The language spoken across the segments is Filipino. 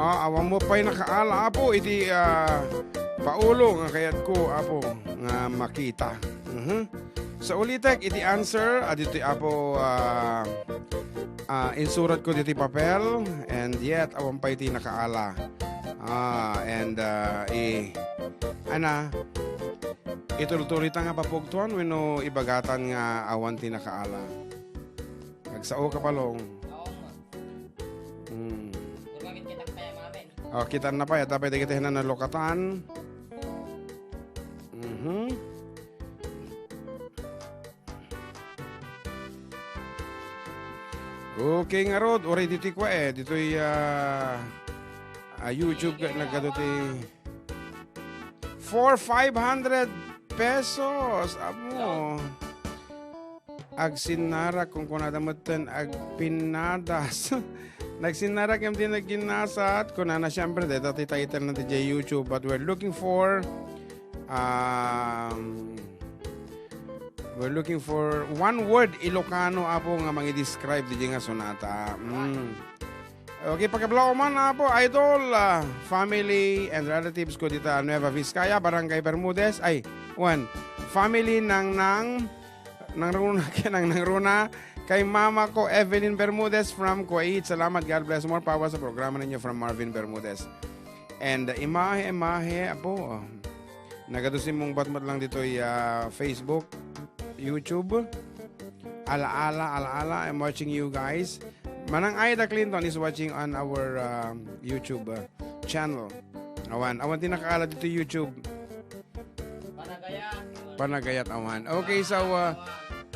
Awan mo pa'y nakaala, apo, iti paulo nga kayat ko, apo, nga makita. So ulitek, iti answer, iti apo, insurat ko diti papel, and yet, awan pa iti nakaala. Itulturita nga papugtuan, wino ibagatan nga awan ti nakaala. Nagsao ka palong. Kita na pa, tapos kita na lokatan. Okay nga rod, ori dito ko dito'y YouTube nagkaduti 4,500 pesos. Amo. Agsinara kung kunadamutan agpinadas. Nagsinarak yung tinaginasat ko na siyempre dati title natin sa YouTube, but we're looking for one word Ilocano apo nga mangi-describe di nga sonata. Okay, pagkablaw man apo idol, family and relatives ko dito Nueva Vizcaya, Barangay Bermudez, family ng Runa kay mama ko, Evelyn Bermudez from Kuwait. Salamat. God bless. More power sa programa ninyo from Marvin Bermudez. And imahe, apo. Nagadusin mong batmat lang dito Facebook, YouTube. Alaala. I'm watching you guys. Manang Aida Clinton is watching on our YouTube channel. Awan din nakakala dito YouTube. Panagayat, awan. Okay, so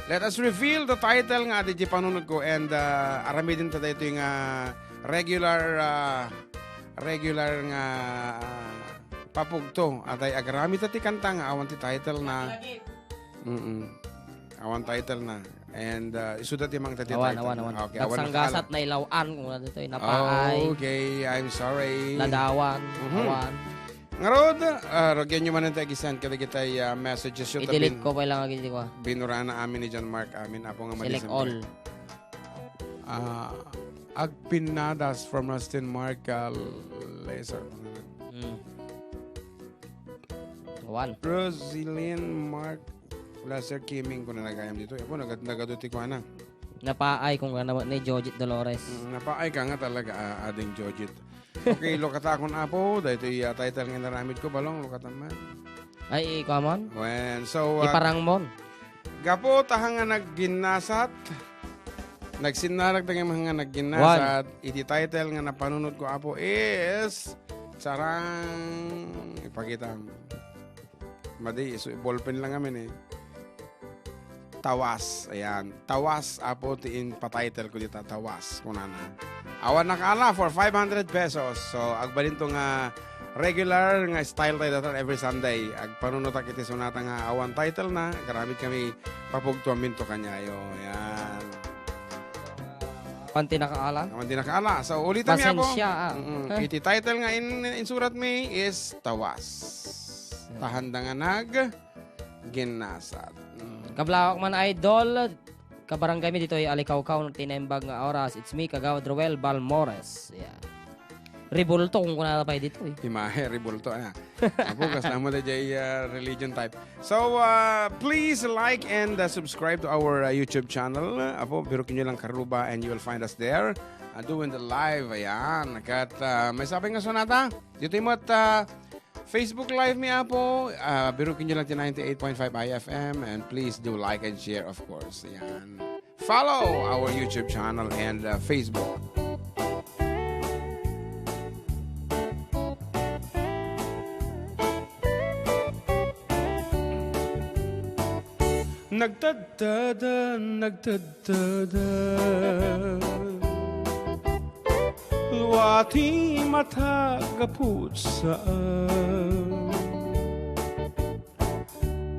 let us reveal the title nga di panunod ko, and arami din tayo ito yung regular nga papugto at ay agarami tati kanta nga awan ti title na awan title na, and isudat yung mga tati title. Awan. Okay, nagsanggasat na ilawan kung ano ito napaay. Okay, I'm sorry. Ladawan. Awan. Ngarod, ragyan nyo man ang tagisan kada kita messages yun. I-delete ko pa lang agad ko. Binura na amin ni John Mark, amin apo nga select all. Agpinadas from Rustin Mark laser. One. Brazilian Mark laser kiming ko na nagayam dito. Apo, nagaduti ko na. Napaay kung ano ni Jojit Dolores. Napaay ka nga talaga, ading Jojit. Okay, lokata akong apo. Dahil ito title nga naramid ko. Balong, lokatan man. Ay, common? So, iparang mon. Gapo, tahang nga nagginasat. Nagsinarag na mga nagginasat. Iti title nga napanunod ko apo is sarang ipakita. Madi, so ballpen lang amin Tawas. Ayan. Tawas apo tiin pa-title ko dito. Tawas. Kunana. Awan nakala for 500 pesos. So, agbalin to nga regular nga style tayo dito every Sunday. Agpanunutak iti sonata nga awan title na. Karamit kami papugtuan minto kanyayo. Ayan. Panti nakaala? Panti nakaala. So, ulitan niya ako. Pasensya. Iti title nga in surat me is Tawas. Tahanda nga ginasat. Kablawak man idol, kabarangay mi dito ay Alikawkaw tinembag nga oras. It's me, Kagawad Roel Balmores. Yeah. Ribulto kung kunala pa dito Imahe, ribulto na. Apugas na mo na religion type. So, please like and subscribe to our YouTube channel. Apo, birukin nyo lang Karuba and you will find us there. Doing the live, ayan. Kat, may sabi nga sonata. Dito yung Facebook Live mi apo, birukin nyo lang din 98.5 IFM, and please do like and share, of course. Yan. Follow our YouTube channel and Facebook. Nagtadada luwati mata kapusaan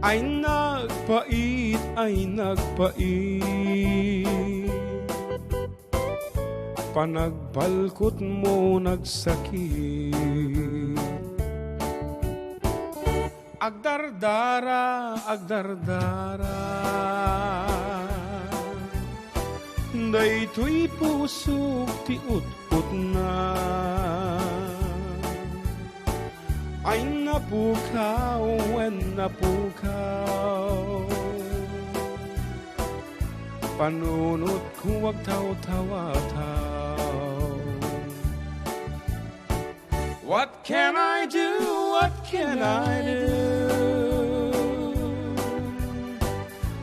ay nagpait panagbalkot mo nagsakit agdardara daytoy pusok ti ut na ay napukaw when napukaw. Panunot ko wag taw-tawa-taw. What can I do? What can I do?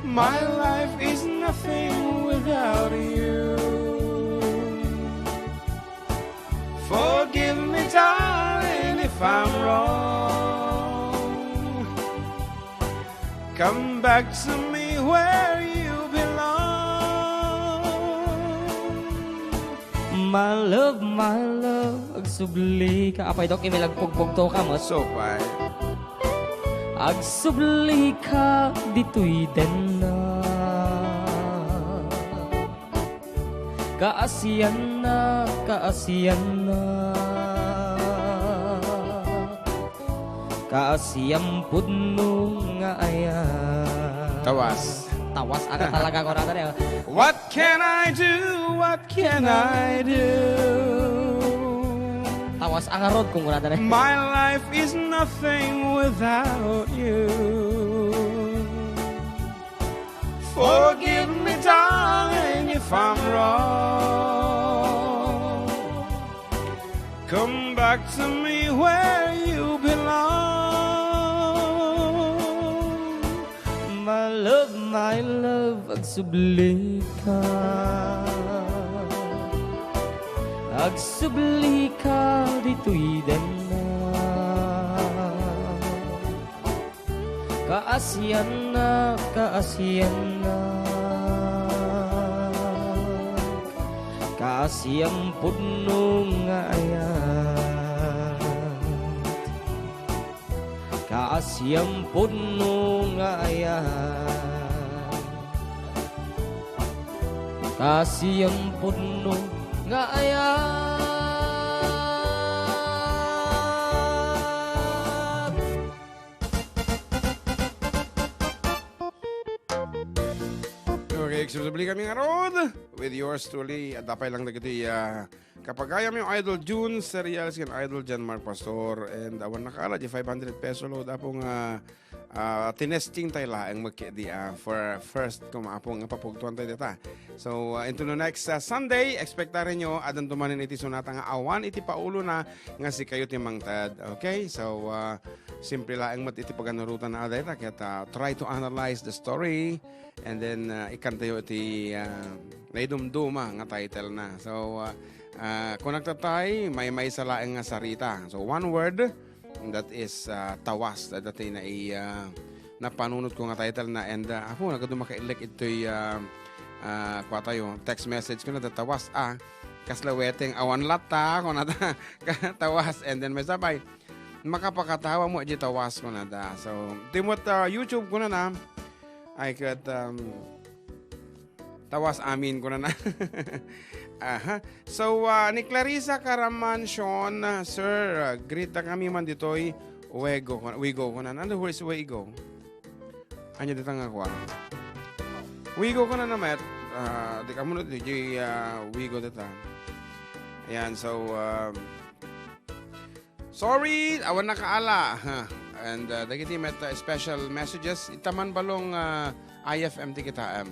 My life is nothing without you. Forgive me, darling, if I'm wrong. Come back to me where you belong. My love, agsubli ka. Apay dok, imilag pugpugto ka mo. So, bye. Agsubli ka, dito'y den na. Kaasiyan na, kaasiyan na. Kaasiyang pudno nga ayan. Tawas. Tawas aga talaga ko rata rin. What can I do? What can I do? Tawas ang arod kung rata rin. My life is nothing without you. Forgive me, darling, if I'm wrong. Come back to me where you belong. My love, agsubli ka. Agsubli ka, dito'y den na. Kaasiyan na, kaasiyan na. Kaasiyang pudno nga ayan. Kaasiyang pudno nga ayan. Kaasiyang pudno nga ayan. Okay, exclusively kami nga rod with yours truly. Dapay lang na giti kapag yung Idol June, serials kan Idol Jan Mark Pastor, and awan nakala di 500 peso load apong tinesting tayo laang magkedi for first kung apong papugtuan tayo dita. So into the next Sunday, expectarin nyo adan tumanin iti sunata nga awan iti paulo na nga si kayo timang tad. Okay, so simple laang mat iti paganarutan na adayta kaya try to analyze the story and then ikantayo iti naidumduma nga title na. So kung nagtatay, may salaang nga sarita. So one word, that is tawas. Dati na napanunod ko nga title na, and ako nagdumaka-elect ito'y kwa tayo, text message ko na tawas kaslaweteng awan lata ko na tawas, and then may sabay makapakatawa mo di tawas ko na da. So timot YouTube ko na I could tawas amin ko na. Aha. So, ni Clarissa Caraman, Sean, sir, greet na kami man dito'y Wigo ko na. Ano, where's Wigo? Anya dito nga ko. Wigo ko na naman. Di ka muna dito, Wigo dito. Ayan, so, sorry, awan na kaala. And, dagiti met special messages. Itaman balong IFMT kita.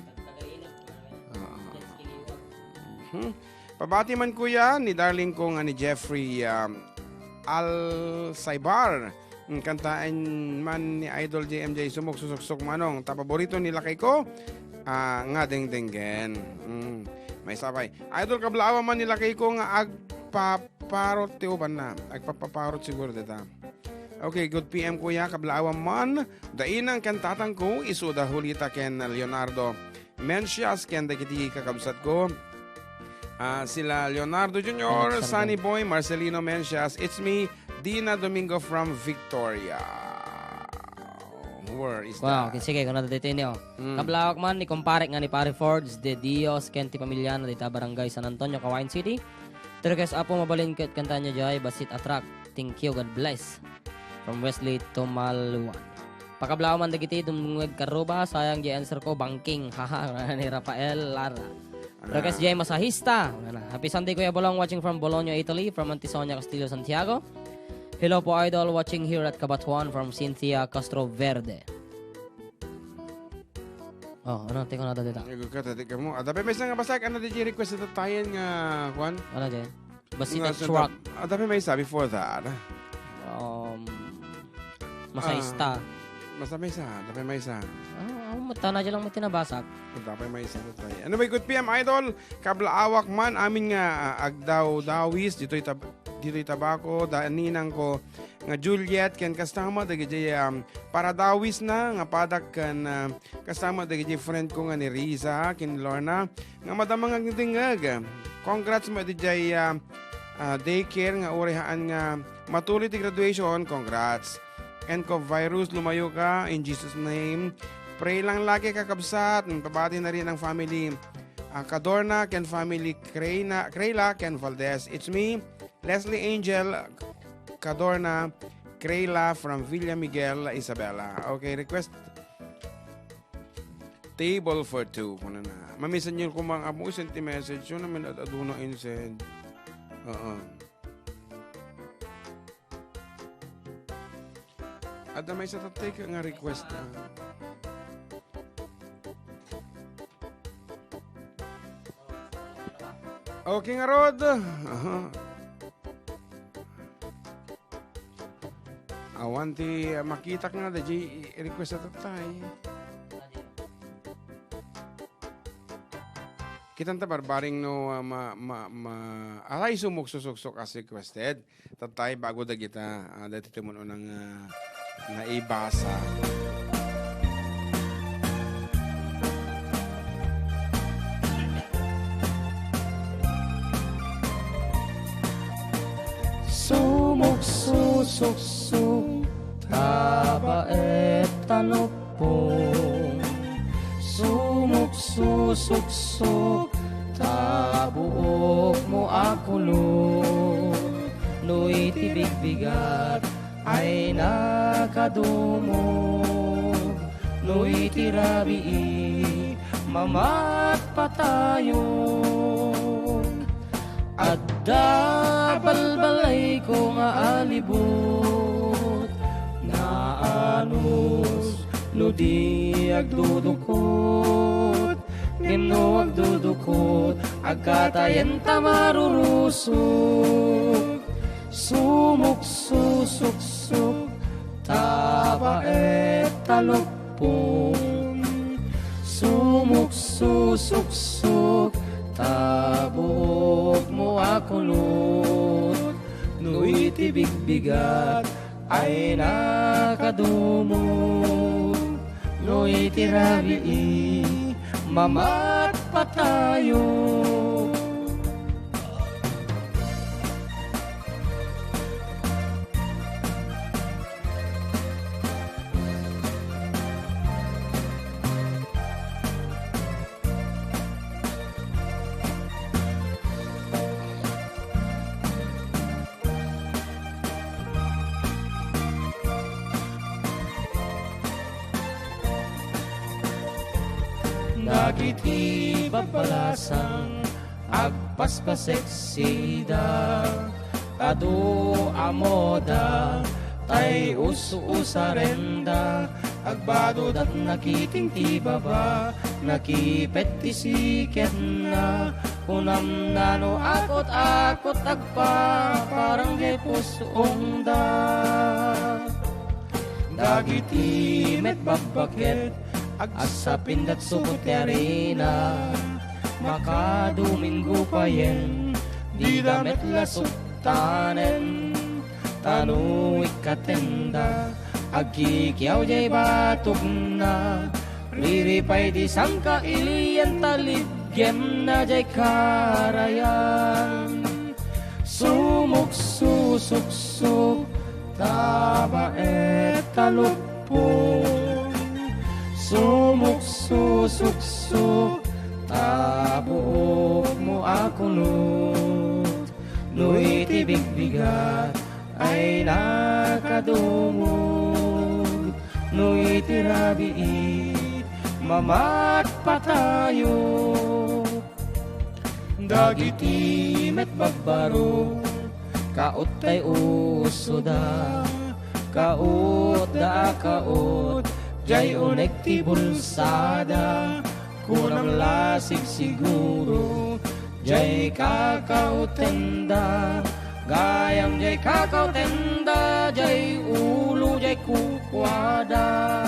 Pabati man kuya ni darling kong ni Jeffrey Al-Saibar. Kantaan man ni Idol JMJ sumok susok manong. Paborito nila kay ko nga deng-denggen. May sabay. Idol kablawa man nila kay ko nga agpaparot tiuban na. Agpapaparot siguro dita. Okay, good PM kuya kablawa man. Dainang kantatang ko isuda hulita ken Leonardo Mencias ken dagiti kakabsat ko. Sila Leonardo Jr., Sunny Boy, Marcelino Mencias. It's me, Dina Domingo from Victoria. Where is wow, that? sige, kung natatitin niyo. Kablawak man, ni kumpare nga ni Pare Fords, de Dios, Kenti Pamilyano, dita Barangay San Antonio, Kawain City. Terkes apo mabalin kat kanta niya jay, basit attract. Thank you, God bless. From Wesley Tumaluan. Pakablawak man dagiti, dumungag karuba, sayang di answer ko, banking, haha, ni Rafael Lara. Terkes jay masahista. Happy Sunday, Kuya Bolong, watching from Bologna, Italy, from Antisonia, Castillo, Santiago. Hello po, Idol. Watching here at Cabatuan from Cynthia Castro Verde. Oh, ano? Tingnan natin dito. Igo ka, tati ka mo. Tapi may isang basak, ano di request ito tayo nga, Juan? Ano din? Basit at truck. Tapi may isa before that. Masaista. Basta may isa, tapi may isa. Mata na dyan lang mo tinabasak. Tapi may isa na tayo. Ano ba, good PM, Idol? Kablaawak man, amin nga, agdaw dawis, dito'y tabako, ninang ko, nga Juliet, kan kasama, dagay para dawis na, nga padak kan kasama, dagay friend ko nga ni Riza, kin Lorna, nga madamang ang dingag. Congrats mo, dagay daycare, nga urihaan nga, matuloy di graduation, congrats. And ko virus, lumayo ka, in Jesus' name. Pray lang lagi kakabsat. Pabati na rin ang family Cadorna, Ken family Crayla, Ken Valdez. It's me, Leslie Angel Cadorna, Crayla from Villa Miguel, Isabela. Okay, request table for two. Kuna na. Mamisan nyo kung mga amo senti message. Yun naman at aduno insend. At may sa tatay ka nga request na. Okay nga, Rod. Awanti makita ka nga, DJ, request na tatay. Kitang barbaring no, alay sumuk-susuk as requested. Tatay, bago da kita, dati tumuno ng naibasa. Sumuk-susuk-suk, tabaet tanupong. Sumuk-susuk-suk, tabuok mo akulong. No'y tibig-bigat ay nakadumog. No'y tirabii, mamat patayong. At balbalay ko nga alibot na anus no di agdudukot ngeno agdudukot agkatayen tamarurusok sumuk-susuk-suk tabaet talukpong sumuk-susuk-suk tabuok mo akulot, no'y tibig-bigat ay nakadumog, no'y tirabii, mamat patayo. Nagiti babalasang agpaspaseksida adu amoda tay usu-usarenda agbado dat nakiting tibaba nakipet tisiket na kunam nano akot-akot agpa parang gepusong da dagiti met babbaket agsapin dat sukuterina makadumingo payen di damit lasuktanen tanuik katenda agkikyaw jay batok na riripay di sangka iliyan talid gem na jay karayan sumuk-susuk-suk tabaet talukpong sumuk-susuk-suk tabuok mo akulot no'y tibig-bigat ay nakadumog no'y tirabii mamat patayo dagiti met bagbaro kaot tay usuda, kaot da kaot, jay unek ti bulsada, kunam lasig siguro, jay kakautenda, gayam jay kakautenda, jay ulo jay kukwada.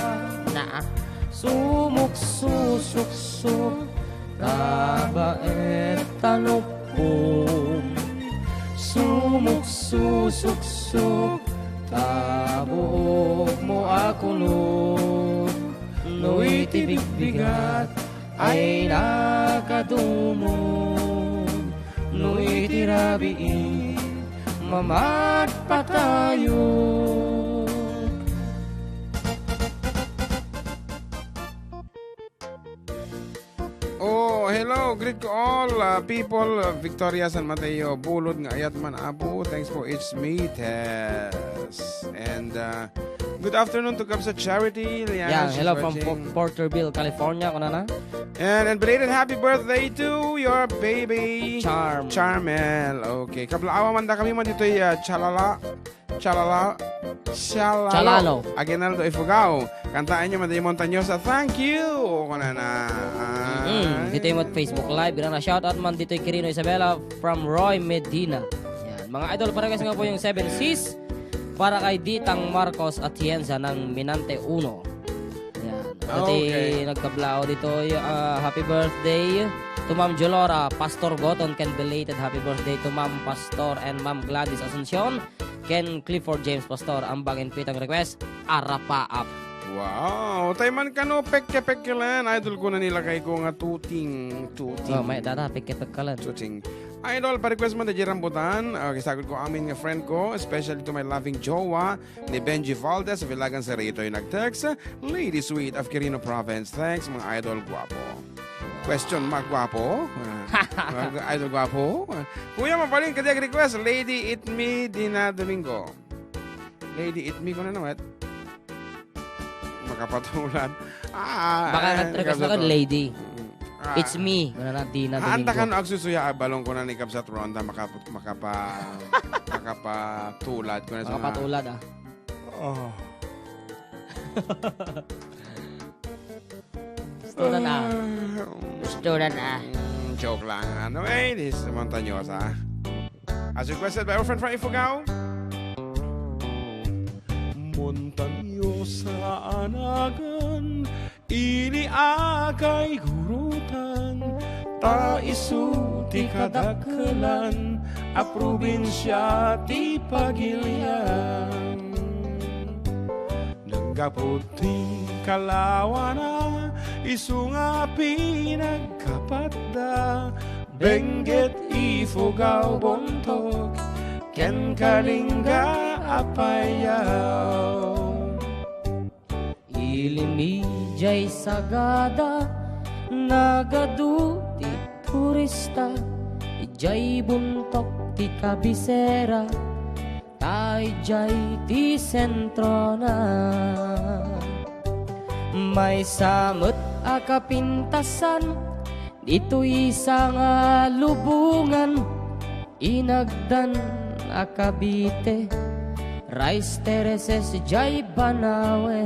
Na sumuk susuk-suk, tabaet tanupong, sumuk susuk-suk, tabuok mo ako no'y tibig-bigat ay nakadumog, no'y tirabiin mamat pa tayo. Oh, hello. Greet to all people. Victoria San Mateo. Bulod nga ayat man apo. Thanks po. It's me, Tess. And good afternoon to Kabsa Charity. Liana, Yeah, hello from watching. Porterville, California. Kunana? And belated happy birthday to your baby. Charmel. Okay. Kablaawa man da kami man dito Chalalo. Aguinaldo Ifugao. Kantaan nyo man da yung Montañosa. Thank you. Kunana. Dito yung Facebook Live. Bilang na shoutout man dito yung Quirino Isabela from Roy Medina. Yan. Mga idol, para kasi nga po yung 7 Cs para kay Ditang Marcos Atienza ng Minante 1. Yan. Dati nagkablao dito yung happy birthday to Ma'am Jolora Pastor Goton. Ken belated happy birthday to Ma'am Pastor and Ma'am Gladys Asuncion. Ken Clifford James Pastor. Ambag and pitang request, Arapaap. Wow, tayo man ka no, pekke lang. Idol ko na nilagay ko nga tuting. Oh, may data, pekkalan. Tuting. Idol, pa-request man na di rambutan. Okay, sagot ko amin nga friend ko, especially to my loving jowa, ni Benji Valdez, Vilagan Cerrito yung nag-text. Lady Sweet of Quirino Province. Thanks, mga idol guwapo. Question mark guwapo? Idol guwapo? Kuya, mapaling kadi request. Lady Eat Me Dina Domingo. Lady Eat Me ko na naman. Makapatulan. Baka nag-request na ka, lady. It's me. Wala na, Dina Domingo. Handa ka no agsusuya, balong ko na ni Kabsat Ronda, makapatulad ko na sa Makapatulad Oh. Student Joke lang. Anyway, this is Montañosa. As requested by our friend from Ifugao. Montañosa anagan, ini akay gurutan, ta isu ti kadakalan, a probinsya ti Pagilian. Nanggaputing kalawana, isu nga pinagkapatda, Benguet Ifugao bontok, ken Kalinga apayaw. Ilimijay sagada, nagaduti turista, ijay buntok ti kabisera, taijay ti sentro na. May samot akapintasan, dito isang lubungan, inagdan akabite, Rice Terraces jay Banawe.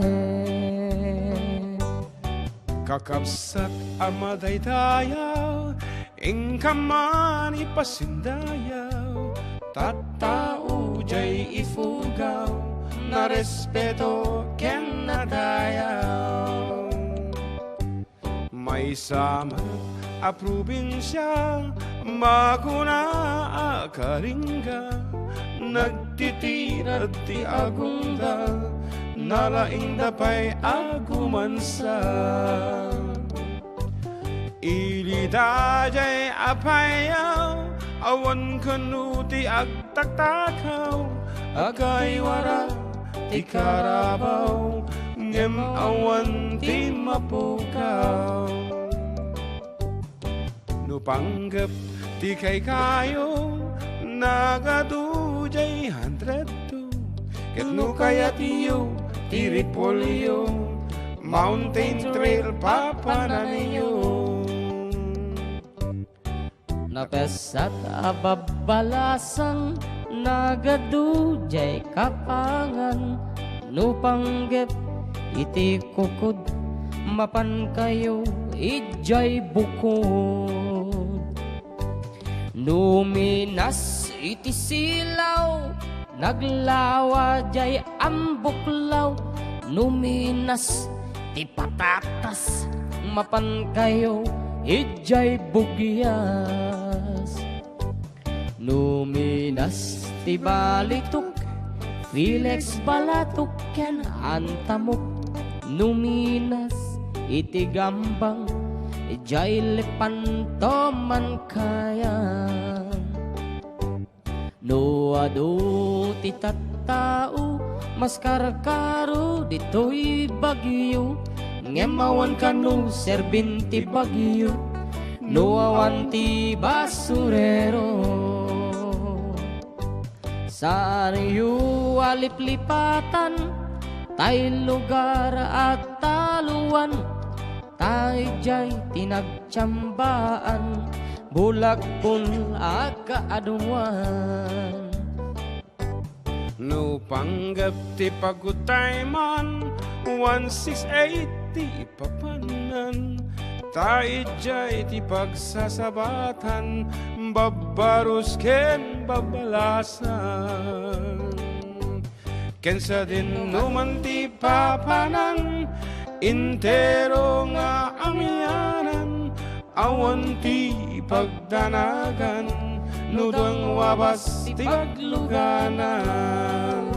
Kakabsat amadaydayaw, ingkaman ipasindayaw, tatao jay Ifugao, na respeto ken nadayaw. May sama a probinsya, maguna a Kalinga, nagtitirad ti agunda, nalaing dapay agumansa. Ilidajay apayaw, awan kanuti agtaktakaw, agay wara ti karabaw, ngem awan ti mapukaw. Nupanggap ti kay kayo, nagadujay 102, ket no kaya tiyo, ti Repolyo, Mountain Trail papananiyo. Napesat ababalasang nagadu jay kapangan no panggep iti kukod mapan kayo ijay bukod numinas iti silaw naglawa jay ambuklaw numinas ti patatas mapan kayo ijay bugyas numinas ti balituk Felix balatuk ken antamuk numinas iti gambang ijay lepantoman kayan no adu ti tattao mas karkaro dito'y bagyo ngemawan kanu serbinti bagyo no awan ti basurero sariyo aliplipatan tay lugar at taluan tay jay tinagtsambaan bulag pun akaaduan no panggap ti pagutay man 1680 papanan tay jay ti pagsasabatan babarus ken babalasan kensa din numan ti papanan intero nga amyanan awan ti pagdanagan nudong wabas ti pagluganan